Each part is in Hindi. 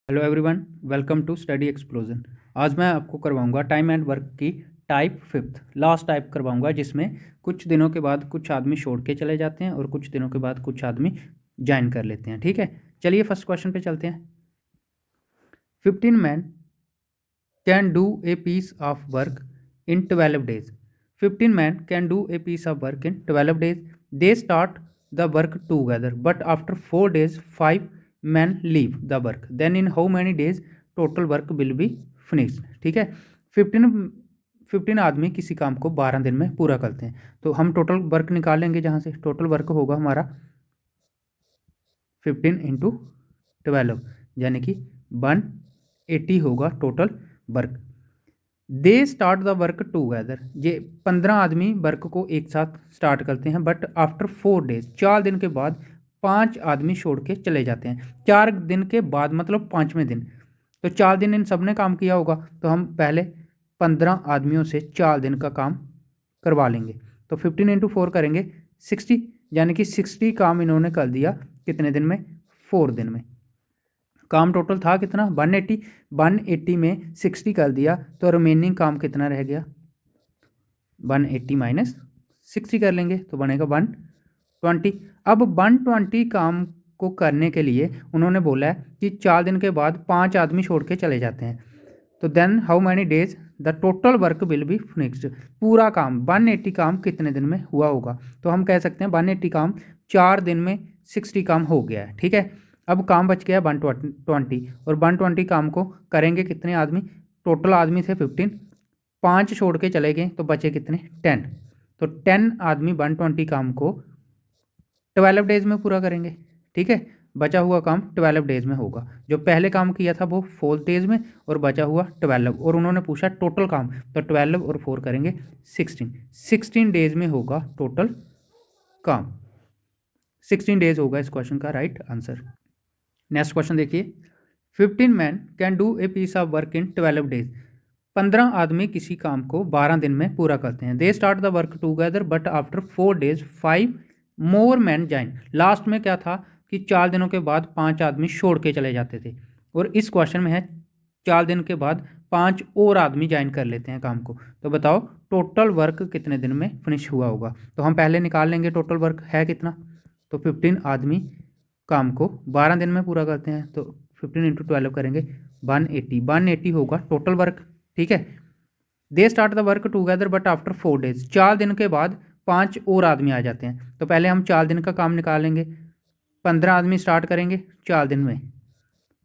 Hello everyone, welcome to study explosion. आज मैं आपको करवाऊंगा टाइम एंड वर्क की टाइप फिफ्थ लास्ट टाइप करवाऊंगा, जिसमें कुछ दिनों के बाद कुछ आदमी छोड़ के चले जाते हैं और कुछ दिनों के बाद कुछ आदमी ज्वाइन कर लेते हैं। ठीक है, चलिए फर्स्ट क्वेश्चन पे चलते हैं। 15 man can do a piece of work in 12 days। 15 men can do a piece of work in 12 days. They start the work together, but after 4 days, 5 men leave the work. Then in how many days total work will be finished? ठीक है, 15 आदमी किसी काम को 12 दिन में पूरा करते हैं, तो हम टोटल वर्क निकालेंगे। जहाँ से टोटल वर्क होगा हमारा 15 इंटू 12, यानी कि 180 होगा total work. They start the work together, ये 15 आदमी वर्क को एक साथ स्टार्ट करते हैं, बट आफ्टर 4 days, 4 दिन के बाद 5 आदमी छोड़ के चले जाते हैं। 4 दिन के बाद मतलब 5वें दिन, तो 4 दिन इन सब ने काम किया होगा, तो हम पहले 15 आदमियों से 4 दिन का काम करवा लेंगे। तो 15 इंटू 4 करेंगे 60, यानी कि 60 काम इन्होंने कर दिया कितने दिन में? 4 दिन में। काम टोटल था कितना? 180। 180 में 60 कर दिया, तो रिमेनिंग काम कितना रह गया? 180 माइनस 60 कर लेंगे तो बनेगा 120। अब 120 काम को करने के लिए उन्होंने बोला है कि 4 दिन के बाद 5 आदमी छोड़ के चले जाते हैं, तो then how many days the total work will be finished. पूरा काम 180 काम कितने दिन में हुआ होगा? तो हम कह सकते हैं 180 काम 4 दिन में 60 काम हो गया है। ठीक है, अब काम बच गया 120, और 120 काम को करेंगे कितने आदमी? टोटल आदमी थे 15, 5 छोड़ के चले गए तो बचे कितने? 10। तो 10 आदमी 120 काम को 12 डेज में पूरा करेंगे। ठीक है, बचा हुआ काम 12 डेज में होगा। जो पहले काम किया था वो 4 डेज में, और बचा हुआ 12, और उन्होंने पूछा टोटल काम, तो 12 और 4 करेंगे 16 डेज में होगा टोटल काम। 16 डेज होगा इस क्वेश्चन का राइट आंसर। नेक्स्ट क्वेश्चन देखिए। 15 man can do a piece of work in 12 days. 15 आदमी किसी काम को 12 दिन में पूरा करते हैं। दे start the work together, but after 4 days 5 more man join. Last में क्या था कि 4 दिनों के बाद 5 आदमी छोड़ के चले जाते थे, और इस क्वेश्चन में है 4 दिन के बाद 5 और आदमी ज्वाइन कर लेते हैं काम को। तो बताओ टोटल वर्क कितने दिन में फिनिश हुआ होगा? तो हम पहले निकाल लेंगे टोटल वर्क है कितना। तो 15 आदमी काम को 12 दिन में पूरा करते हैं, तो 15 इंटू 12 करेंगे 180 होगा टोटल वर्क। ठीक है, दे start the work together but after 4 days, 4 दिन के बाद 5 और आदमी आ जाते हैं, तो पहले हम 4 दिन का काम निकालेंगे। 15 आदमी स्टार्ट करेंगे 4 दिन में,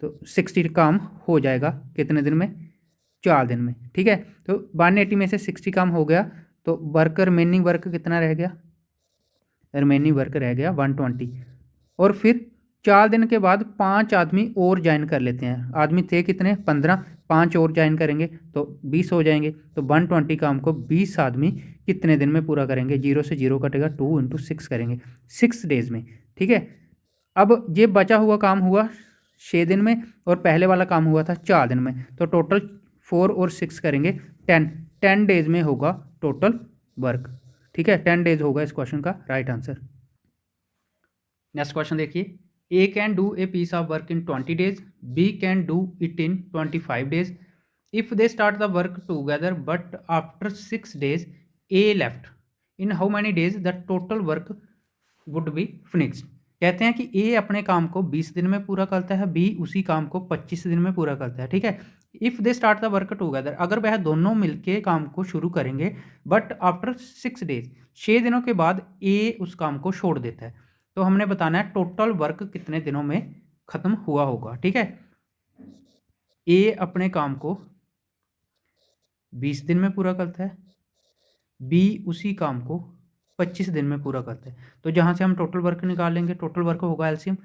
तो 60 काम हो जाएगा कितने दिन में? 4 दिन में। ठीक है, तो 180 में से 60 काम हो गया, तो वर्क रिमेनिंग वर्क कितना रह गया? रिमेनिंग वर्क रह गया 120। और फिर 4 दिन के बाद 5 आदमी और ज्वाइन कर लेते हैं। आदमी थे कितने? 15, 5 और ज्वाइन करेंगे तो 20 हो जाएंगे। तो 120 काम को 20 आदमी कितने दिन में पूरा करेंगे? 0 से 0 कटेगा, 2 इंटू 6 करेंगे 6 डेज में। ठीक है, अब ये बचा हुआ काम हुआ 6 दिन में, और पहले वाला काम हुआ था 4 दिन में, तो टोटल 4 और 6 करेंगे 10 डेज में होगा टोटल वर्क। ठीक है, 10 डेज होगा इस क्वेश्चन का राइट आंसर। नेक्स्ट क्वेश्चन देखिए। A can do a piece of work in 20 days, B can do it in 25 days। If they start the work together but after 6 days A left, in how many days the total work would be finished. कहते हैं कि ए अपने काम को 20 दिन में पूरा करता है, बी उसी काम को 25 दिन में पूरा करता है। ठीक है, if they start the work together, अगर वह दोनों मिलके काम को शुरू करेंगे, बट आफ्टर 6 days, 6 दिनों के बाद ए उस काम को छोड़ देता है, तो हमने बताना है टोटल वर्क कितने दिनों में खत्म हुआ होगा। ठीक है, ए अपने काम को 20 दिन में पूरा करता है, बी उसी काम को 25 दिन में पूरा करता है, तो जहाँ से हम टोटल वर्क निकालेंगे, टोटल वर्क होगा एलसीएम,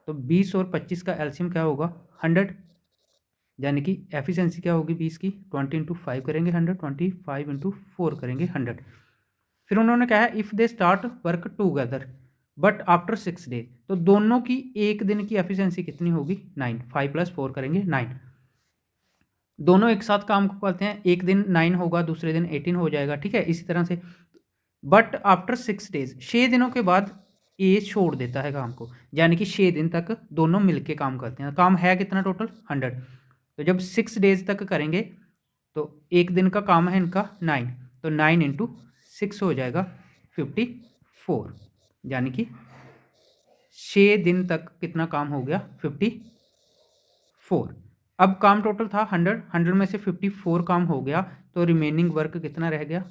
तो 20 और 25 का एलसीएम क्या होगा? 100, यानी कि एफिशिएंसी क्या होगी 20 की? 20 इंटू 5 करेंगे 100, 25 इंटू 4 करेंगे 100। फिर उन्होंने कहा है if they start work together but after 6 days, तो दोनों की एक दिन की एफिशिएंसी कितनी होगी? 9। 5 + 4 करेंगे 9। दोनों एक साथ काम को करते हैं, एक दिन 9 होगा, दूसरे दिन 18 हो जाएगा। ठीक है, इसी तरह से बट आफ्टर 6 days, 6 दिनों के बाद ए छोड़ देता है काम को, यानी कि 6 दिन तक दोनों मिलके काम करते हैं। काम है कितना टोटल 100, तो जब 6 डेज तक करेंगे तो एक दिन का काम है इनका 9, तो 9 इंटू 6 हो जाएगा 54, यानी कि 6 दिन तक कितना काम हो गया 54। अब काम टोटल था 100, 100 में से 54 काम हो गया, तो रिमेनिंग वर्क कितना रह गया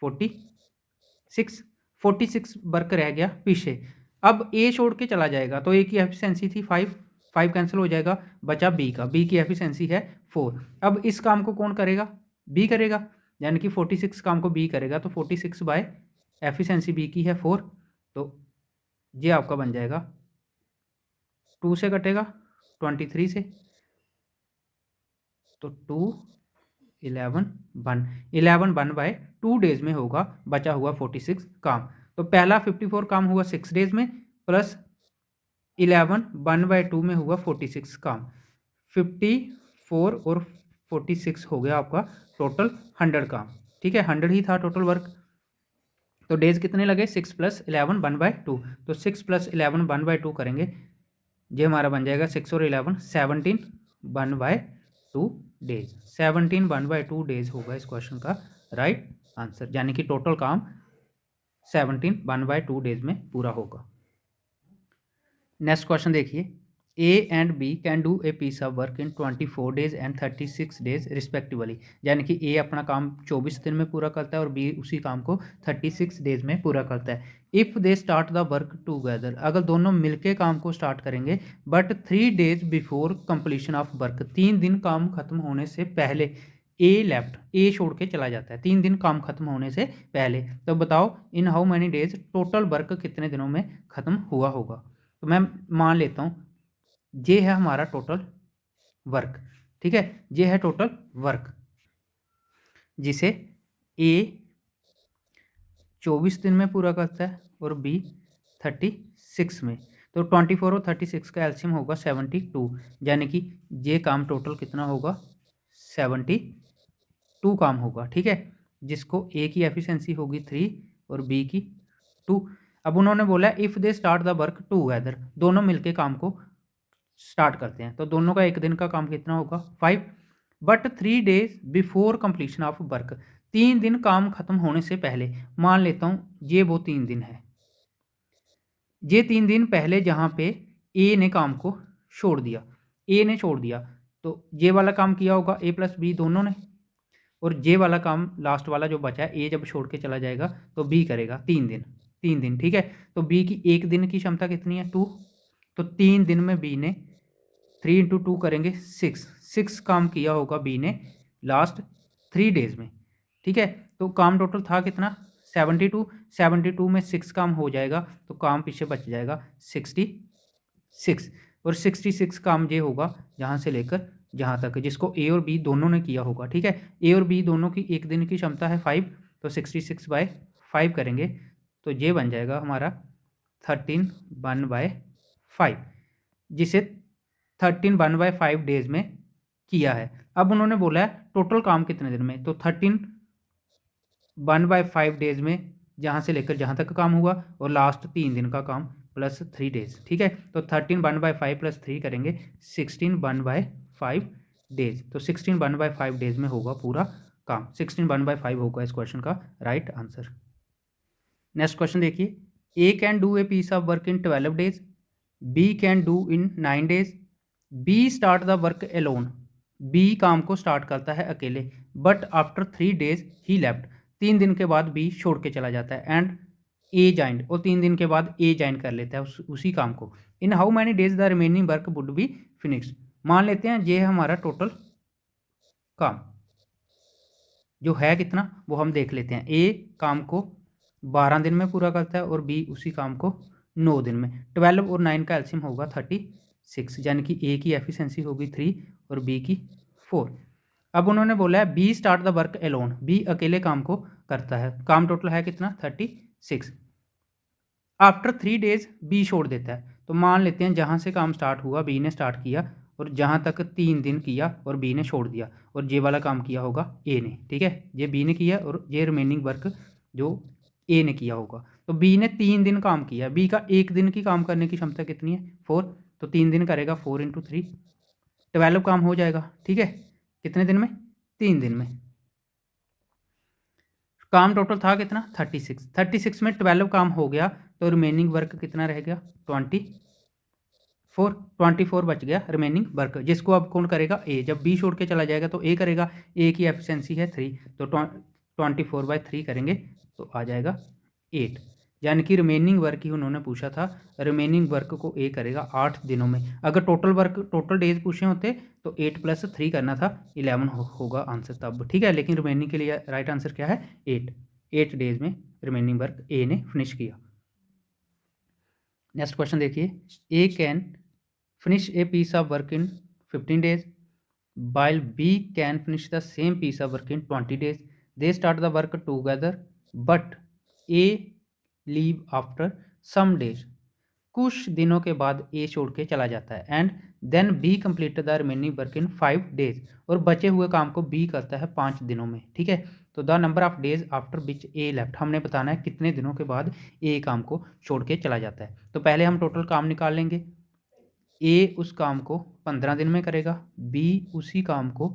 46, 46 वर्क रह गया पीछे। अब ए छोड़ के चला जाएगा, तो ए की एफिशिएंसी थी 5, 5 कैंसिल हो जाएगा, बचा बी का, बी की एफिशिएंसी है 4। अब इस काम को कौन करेगा, बी करेगा, यानी कि 46 काम को बी करेगा, तो 46 बाय एफिशिएंसी बी की है 4, तो ये आपका बन जाएगा 2 से कटेगा 23 से, तो 2 11 1, 11 1 बाय 2 डेज में होगा बचा हुआ 46 काम। तो पहला 54 काम हुआ 6 डेज में, प्लस 11 1 बाय 2 में हुआ 46 काम, 54 और 46 हो गया आपका टोटल 100 काम। ठीक है, 100 ही था टोटल वर्क। तो डेज कितने लगे 6 + 11 1 बाय 2, तो 6 + 11 1 बाय 2 करेंगे, ये हमारा बन जाएगा 6 और 11 17 1 बाय 2 डेज, 17 1 बाय 2 डेज होगा इस क्वेश्चन का राइट आंसर, यानी कि टोटल काम 17 1 बाय 2 डेज में पूरा होगा। नेक्स्ट क्वेश्चन देखिए, A and B can do a piece of work in 24 days and 36 days respectively, यानी कि ए अपना काम 24 दिन में पूरा करता है और बी उसी काम को 36 डेज में पूरा करता है। If they start the work together, अगर दोनों मिलके काम को स्टार्ट करेंगे, but 3 days before completion of work, 3 दिन काम खत्म होने से पहले ए लेफ्ट, ए छोड़ के चला जाता है 3 दिन काम खत्म होने से पहले, तो बताओ इन how many days total work कितने दिनों में खत्म हुआ होगा। तो मैं मान लेता हूँ ये है हमारा टोटल वर्क, ठीक है, ये है टोटल वर्क जिसे ए 24 दिन में पूरा करता है और बी 36 में, तो 24 और 36 का एलसीएम होगा 72, यानी कि ये काम टोटल कितना होगा 72 काम होगा। ठीक है, जिसको ए की एफिशिएंसी होगी 3 और बी की 2। अब उन्होंने बोला if they start the work together, दोनों मिलके काम को स्टार्ट करते हैं, तो दोनों का एक दिन का काम कितना होगा 5, but 3 days before completion of work, 3 दिन काम खत्म होने से पहले, मान लेता हूँ ये वो 3 दिन है, ये 3 दिन पहले जहाँ पे ए ने काम को छोड़ दिया, ए ने छोड़ दिया, तो ये वाला काम किया होगा ए प्लस बी दोनों ने, और ये वाला काम लास्ट वाला जो बचा है ए जब छोड़ के चला जाएगा तो बी करेगा 3 दिन, 3 दिन। ठीक है, तो बी की एक दिन की क्षमता कितनी है 2, तो 3 दिन में बी ने 3 × 2 करेंगे 6 काम किया होगा बी ने लास्ट 3 डेज में। ठीक है, तो काम टोटल था कितना 72, 72 में 6 काम हो जाएगा, तो काम पीछे बच जाएगा 66, और 66 काम ये होगा जहाँ से लेकर जहाँ तक, जिसको ए और बी दोनों ने किया होगा। ठीक है, ए और बी दोनों की एक दिन की क्षमता है 5, तो 66 बाय 5 करेंगे, तो ये बन जाएगा हमारा 13 1 बाय 5, जिसे 13 1 बाय 5 डेज में किया है। अब उन्होंने बोला है टोटल काम कितने दिन में, तो 13 1 बाय 5 डेज में जहाँ से लेकर जहाँ तक काम हुआ, और लास्ट 3 दिन का काम प्लस 3 डेज। ठीक है, तो 13 1 बाय 5 + 3 करेंगे 16 1 बाय 5 डेज, तो 16 1 बाय 5 डेज में होगा पूरा काम, 16 1 बाय 5 होगा इस क्वेश्चन का राइट आंसर। नेक्स्ट क्वेश्चन देखिए, A can do a piece of work in 12 days, B can do in 9 days, B start the work alone, B काम को स्टार्ट करता है अकेले, but after 3 days he left, 3 दिन के बाद बी छोड़ के चला जाता है, एंड ए जॉइंड, और 3 दिन के बाद ए जॉइन कर लेता है उसी काम को, इन how many days the remaining work would be finished. मान लेते हैं ये है हमारा टोटल काम, जो है कितना वो हम देख लेते हैं। ए काम को 12 दिन में पूरा करता है और बी उसी काम को 9 दिन में, 12 और 9 का एलसीएम होगा 36, यानी कि ए की एफिशिएंसी होगी 3 और बी की 4। अब उन्होंने बोला है B start the work alone, B अकेले काम को करता है, काम टोटल है कितना 36, आफ्टर 3 डेज बी छोड़ देता है, तो मान लेते हैं जहाँ से काम स्टार्ट हुआ बी ने स्टार्ट किया और जहाँ तक 3 दिन किया और बी ने छोड़ दिया, और ये वाला काम किया होगा ए ने। ठीक है, ये बी ने किया और ये रिमेनिंग वर्क जो ए ने किया होगा, तो बी ने 3 दिन काम किया, बी का 1 दिन की काम करने की क्षमता कितनी है 4, तो 3 दिन करेगा 4 × 3 12 काम हो जाएगा। ठीक है, कितने दिन में 3 दिन में। काम टोटल था कितना 36 में 12 काम हो गया तो रिमेनिंग वर्क कितना रह गया 24 बच गया रिमेनिंग वर्क, जिसको अब कौन करेगा ए। जब बी छोड़ के चला जाएगा तो ए करेगा, ए की एफिशिएंसी है 3, तो 24/3 करेंगे तो आ जाएगा 8, यानी कि रिमेनिंग वर्क ही उन्होंने पूछा था, रिमेनिंग वर्क को ए करेगा 8 दिनों में। अगर टोटल डेज पूछे होते तो 8 + 3 करना था, 11 होगा आंसर तब। ठीक है, लेकिन रिमेनिंग के लिए राइट आंसर क्या है 8 डेज में रिमेनिंग वर्क ए ने फिनिश किया। नेक्स्ट क्वेश्चन देखिए, A can finish a piece of work in 15 days while B can finish the same piece of work in 20 days. They start the work together but A leave after some days. कुछ दिनों के बाद ए छोड़ के चला जाता है and then B complete the remaining work in 5 days, और बचे हुए काम को बी करता है 5 दिनों में। ठीक है, तो the number of days after which A left, हमने बताना है कितने दिनों के बाद ए काम को छोड़ के चला जाता है। तो पहले हम टोटल काम निकाल लेंगे, ए उस काम को 15 दिन में करेगा, बी उसी काम को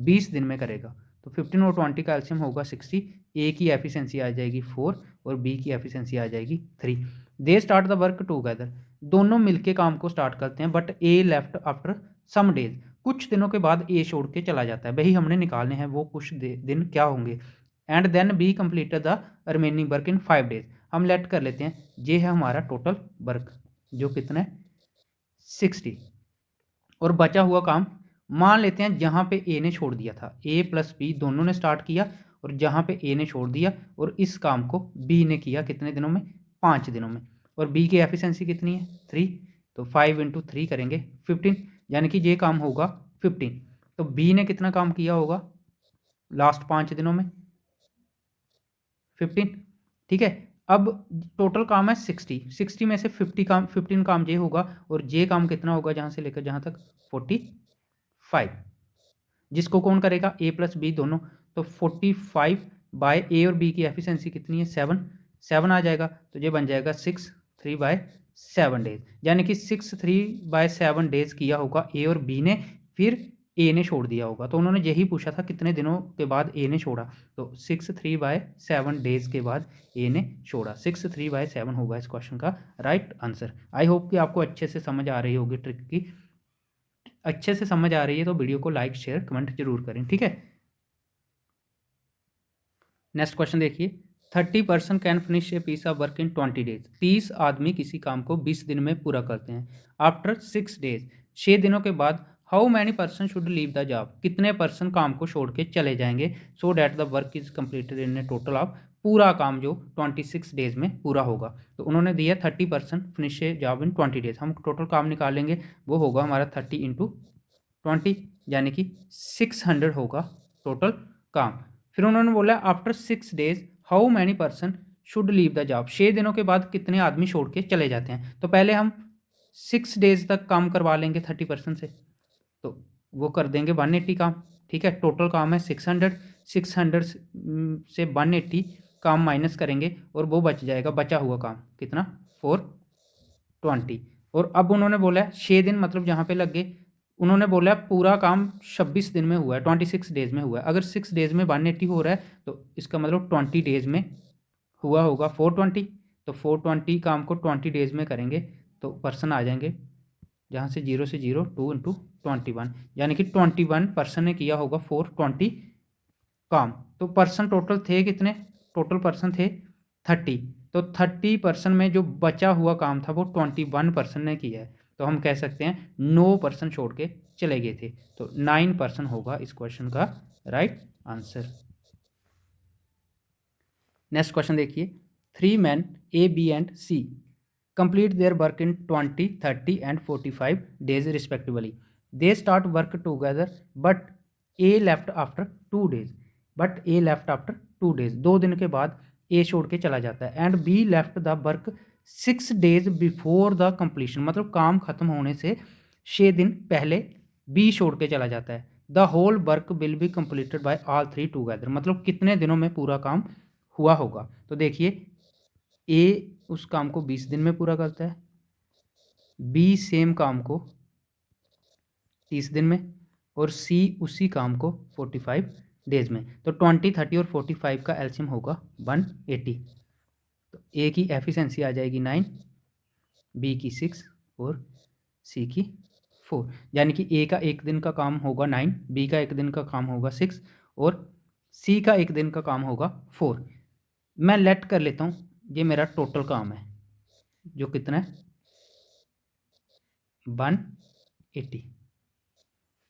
20 दिन में करेगा, तो 15 और 20 का एलसीएम होगा 60, ए की एफिशिएंसी आ जाएगी 4 और बी की एफिशिएंसी आ जाएगी 3। They start the work together, दोनों मिलके काम को स्टार्ट करते हैं, but A left after some days, कुछ दिनों के बाद ए छोड़ के चला जाता है, वही हमने निकालने हैं वो कुछ दिन क्या होंगे। And then B completed the remaining work in 5 days, हम लेट कर लेते हैं, ये है हमारा टोटल वर्क जो कितना है 60, और बचा हुआ काम मान लेते हैं जहाँ पे ए ने छोड़ दिया था, ए + बी दोनों ने स्टार्ट किया और जहाँ पे ए ने छोड़ दिया, और इस काम को बी ने किया कितने दिनों में 5 दिनों में, और बी की एफिशिएंसी कितनी है 3, तो 5 × 3 करेंगे 15, यानी कि ये काम होगा 15। तो बी ने कितना काम किया होगा लास्ट 5 दिनों में 15। ठीक है, अब टोटल काम है 60 में से 15 काम ये होगा, और ये काम कितना होगा जहाँ से लेकर जहाँ तक 45, जिसको कौन करेगा ए + बी दोनों, तो 45 ए और बी की एफिशिएंसी कितनी है 7 आ जाएगा, तो ये बन जाएगा 6/3/7 डेज, यानी कि 6/3/7 डेज किया होगा ए और बी ने, फिर ए ने छोड़ दिया होगा, तो उन्होंने यही पूछा था कितने दिनों के बाद ए ने छोड़ा, तो 6/3/7 डेज के बाद ए ने छोड़ा, 6/3/7 होगा इस क्वेश्चन का राइट आंसर। आई होप कि आपको अच्छे से समझ आ रही होगी ट्रिक की, अच्छे से समझ आ रही है तो वीडियो को लाइक शेयर कमेंट जरूर करें। ठीक है, नेक्स्ट क्वेश्चन देखिए, 30% can finish a piece of work in 20 days, 30 आदमी किसी काम को 20 दिन में पूरा करते हैं। आफ्टर 6 days, 6 दिनों के बाद how many person should leave the job, कितने पर्सन काम को छोड़ के चले जाएंगे, so that the work is completed in A total of, पूरा काम जो 26 डेज में पूरा होगा। तो उन्होंने दिया 30% finish A job in 20 days, हम टोटल काम निकालेंगे, वो होगा हमारा 30 × 20, यानी कि 600 होगा टोटल काम। फिर उन्होंने बोला after 6 days how many person should leave the job, 6 दिनों के बाद कितने आदमी छोड़ के चले जाते हैं। तो पहले हम 6 days तक काम करवा लेंगे 30% से, तो वो कर देंगे 180 काम। ठीक है, टोटल काम है 600 से 180 काम माइनस करेंगे और वो बच जाएगा, बचा हुआ काम कितना 420। और अब उन्होंने बोला 6 दिन मतलब जहाँ पे लग गए, उन्होंने बोला पूरा काम 26 दिन में हुआ है, 26 डेज में हुआ है। अगर 6 डेज में 180 हो रहा है तो इसका मतलब 20 डेज में हुआ होगा 420, तो 420 काम को 20 डेज में करेंगे तो पर्सन आ जाएंगे जहाँ से 0 से 0 2 × 21, यानी कि 21 पर्सन ने किया होगा 420 काम। तो पर्सन टोटल थे कितने, टोटल पर्सन थे 30, तो 30 पर्सन में जो बचा हुआ काम था वो 21 पर्सन ने किया है, तो हम कह सकते हैं 9 पर्सन छोड़ के चले गए थे, तो 9 पर्सन होगा इस क्वेश्चन का राइट आंसर। नेक्स्ट क्वेश्चन देखिए, 3 men A, B and C complete their work in 20, 30 and 45 days respectively. They start work together but A left after 2 days. But A left after 2 days. 2 दिन के बाद A छोड़ के चला जाता है and B left the work 6 days before the completion. मतलब काम खत्म होने से 6 दिन पहले B छोड़ के चला जाता है। The whole work will be completed by all 3 together. मतलब कितने दिनों में पूरा काम हुआ होगा। तो देखिए ए उस काम को 20 दिन में पूरा करता है, बी सेम काम को 30 दिन में, और सी उसी काम को 45 डेज में। तो 20, 30 और 45 का एलसीएम होगा 180। तो ए की एफिशिएंसी आ जाएगी 9, बी की 6 और सी की 4। यानी कि ए का एक दिन का काम होगा 9, बी का एक दिन का काम होगा 6 और सी का एक दिन का काम होगा 4। मैं लेट कर लेता हूँ, ये मेरा टोटल काम है जो कितना है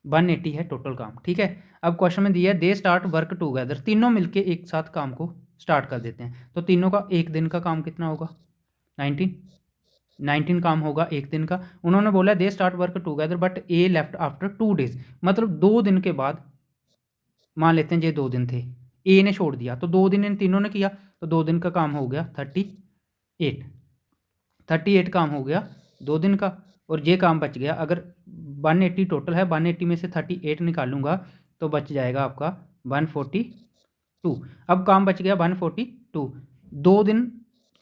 180 है टोटल काम। ठीक है, अब क्वेश्चन में दिया है दे स्टार्ट वर्क टूगेदर, तीनों मिलके एक साथ काम को स्टार्ट कर देते हैं। तो तीनों का एक दिन का काम कितना होगा 19 काम होगा एक दिन का। उन्होंने बोला they start work together but A left after 2 days, मतलब 2 दिन के बाद, मान लेते हैं ये 2 दिन थे, ए ने छोड़ दिया, तो 2 दिन इन तीनों ने किया, तो 2 दिन का काम हो गया 38 काम हो गया 2 दिन का, और ये काम बच गया। अगर 180 टोटल है, 180 में से 38 निकालूंगा तो बच जाएगा आपका 142। अब काम बच गया 142, 2 दिन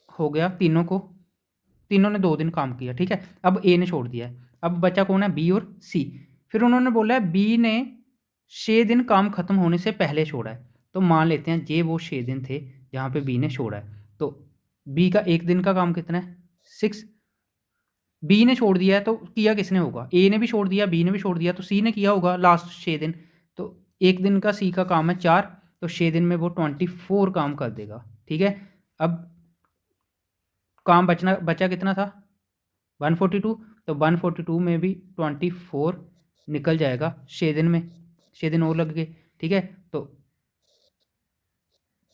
हो गया तीनों को, तीनों ने 2 दिन काम किया। ठीक है, अब ए ने छोड़ दिया है, अब बचा कौन है बी और सी। फिर उन्होंने बोला है बी ने 6 दिन काम खत्म होने से पहले छोड़ा है, तो मान लेते हैं ये वो 6 दिन थे जहाँ पे बी ने छोड़ा है। तो बी का एक दिन का काम कितना है 6, बी ने छोड़ दिया है तो किया किसने होगा, ए ने भी छोड़ दिया, बी ने भी छोड़ दिया, तो सी ने किया होगा लास्ट 6 दिन। तो एक दिन का सी का काम है 4, तो 6 दिन में वो 24 काम कर देगा। ठीक है, अब काम बचा कितना था 142, तो 142 में भी 24 निकल जाएगा 6 दिन में, 6 दिन और लग गए। ठीक है, तो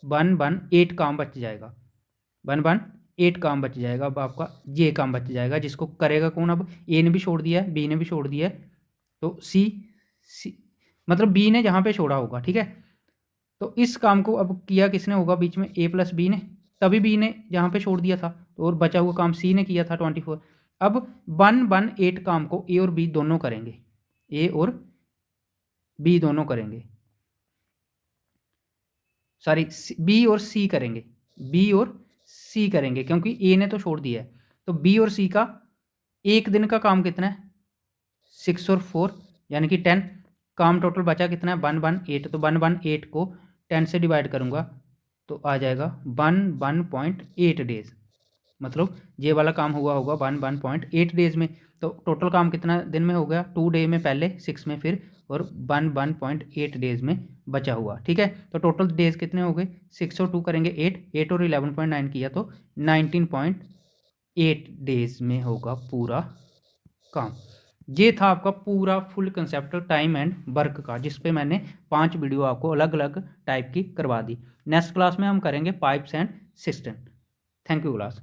118 काम बच जाएगा, 118 काम बच जाएगा। अब आपका ये काम बच जाएगा, जिसको करेगा कौन, अब ए ने भी छोड़ दिया है, बी ने भी छोड़ दिया है, तो सी मतलब बी ने जहाँ पे छोड़ा होगा। ठीक है, तो इस काम को अब किया किसने होगा बीच में, ए प्लस बी ने, तभी बी ने जहाँ पे छोड़ दिया था, और बचा हुआ काम सी ने किया था 24। अब 118 काम को ए और बी दोनों करेंगे, ए और बी दोनों करेंगे, सॉरी बी और सी करेंगे, बी और सी करेंगे, क्योंकि ए ने तो छोड़ दिया है। तो बी और सी का एक दिन का काम कितना है 6 और 4 यानी कि 10 काम टोटल बचा कितना है 118। तो 118 को 10 से डिवाइड करूँगा तो आ जाएगा 1.8 डेज, मतलब ये वाला काम हुआ होगा 1.8 डेज में। तो टोटल काम कितना दिन में हो गया 2 डे में पहले, 6 में फिर, और 1.8 डेज में बचा हुआ। ठीक है, तो टोटल डेज कितने हो गए 6 और 2 करेंगे 8 और 11.9 किया तो 19.8 डेज में होगा पूरा काम। ये था आपका पूरा full concept time and work का, जिस पे मैंने 5 वीडियो आपको अलग अलग टाइप की करवा दी। नेक्स्ट क्लास में हम करेंगे pipes and system. Thank you class.